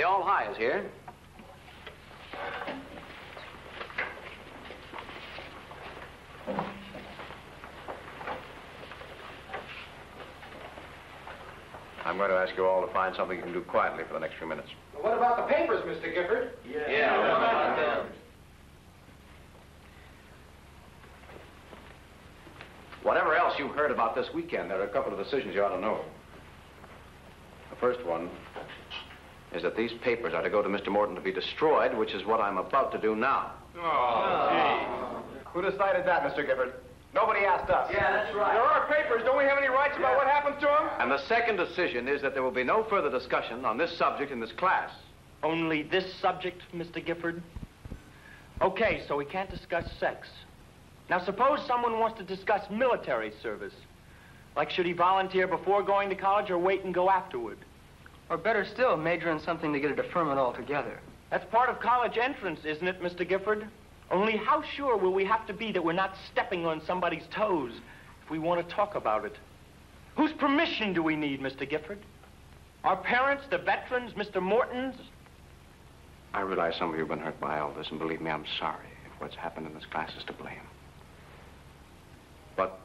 The All High is here. I'm going to ask you all to find something you can do quietly for the next few minutes. Well, what about the papers, Mr. Gifford? Yeah, what about them? Whatever else you heard about this weekend, there are a couple of decisions you ought to know. The first one is that these papers are to go to Mr. Morton to be destroyed, which is what I'm about to do now. Oh, gee. Who decided that, Mr. Gifford? Nobody asked us. Yeah, that's right. There are papers. Don't we have any rights about what happens to them? And the second decision is that there will be no further discussion on this subject in this class. Only this subject, Mr. Gifford? Okay, so we can't discuss sex. Now, suppose someone wants to discuss military service. Like, should he volunteer before going to college or wait and go afterward? Or better still, major in something to get a deferment altogether. That's part of college entrance, isn't it, Mr. Gifford? Only how sure will we have to be that we're not stepping on somebody's toes if we want to talk about it? Whose permission do we need, Mr. Gifford? Our parents, the veterans, Mr. Morton's? I realize some of you have been hurt by all this, and believe me, I'm sorry if what's happened in this class is to blame. But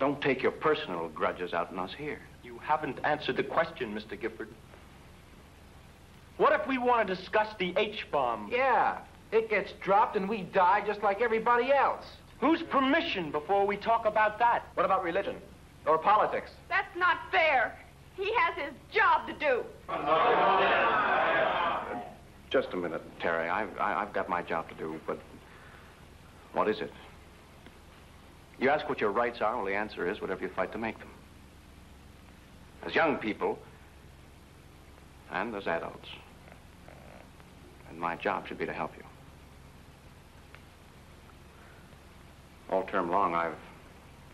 don't take your personal grudges out on us here. You haven't answered the question, Mr. Gifford. What if we want to discuss the H-bomb? Yeah. It gets dropped and we die just like everybody else. Whose permission before we talk about that? What about religion? Or politics? That's not fair. He has his job to do. Just a minute, Terry. I've got my job to do, but what is it? You ask what your rights are, well, the answer is whatever you fight to make them. As young people, and as adults. And my job should be to help you. All term long, I've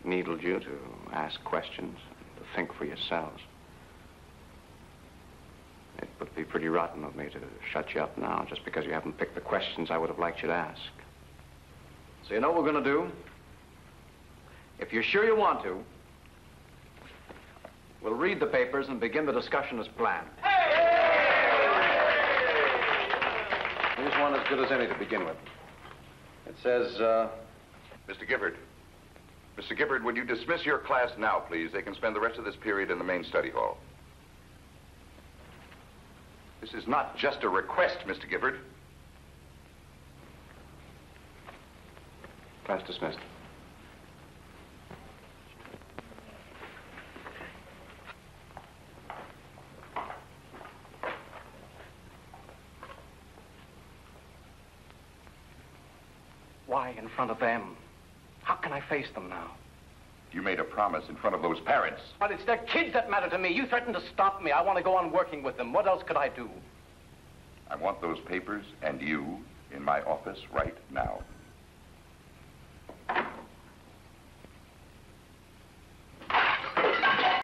needled you to ask questions, to think for yourselves. It would be pretty rotten of me to shut you up now just because you haven't picked the questions I would have liked you to ask. So you know what we're going to do? If you're sure you want to, we'll read the papers and begin the discussion as planned. Here's one as good as any to begin with. It says, Mr. Gifford. Mr. Gifford, would you dismiss your class now, please? They can spend the rest of this period in the main study hall. This is not just a request, Mr. Gifford. Class dismissed. Why in front of them? How can I face them now? You made a promise in front of those parents. But it's their kids that matter to me. You threatened to stop me. I want to go on working with them. What else could I do? I want those papers and you in my office right now.